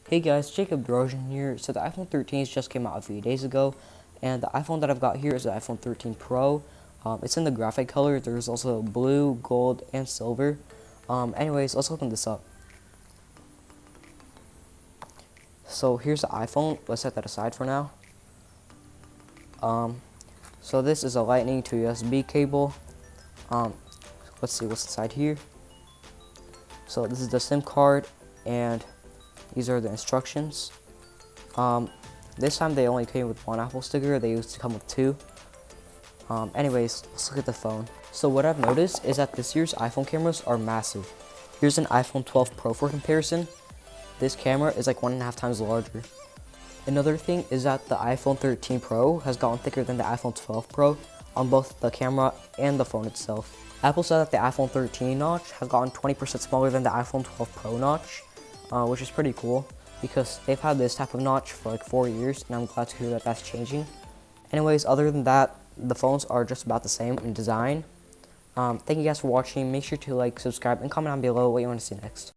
Hey guys, Jacob Drojan here. So the iPhone 13 just came out a few days ago, and the iPhone that I've got here is the iPhone 13 Pro. It's in the graphic color. There's also blue, gold, and silver. Anyways, let's open this up. So here's the iPhone. Let's set that aside for now. So this is a Lightning to USB cable. Let's see what's inside here. So this is the SIM card, and these are the instructions. This time they only came with one Apple sticker. They used to come with two. Anyways, let's look at the phone. So what I've noticed is that this year's iPhone cameras are massive. Here's an iPhone 12 Pro for comparison. This camera is like 1.5 times larger. Another thing is that the iPhone 13 Pro has gotten thicker than the iPhone 12 Pro on both the camera and the phone itself. Apple said that the iPhone 13 notch has gotten 20% smaller than the iPhone 12 Pro notch, which is pretty cool because they've had this type of notch for like 4 years, and I'm glad to hear that that's changing. Anyways, other than that, the phones are just about the same in design. Thank you guys for watching. Make sure to like, subscribe, and comment down below what you want to see next.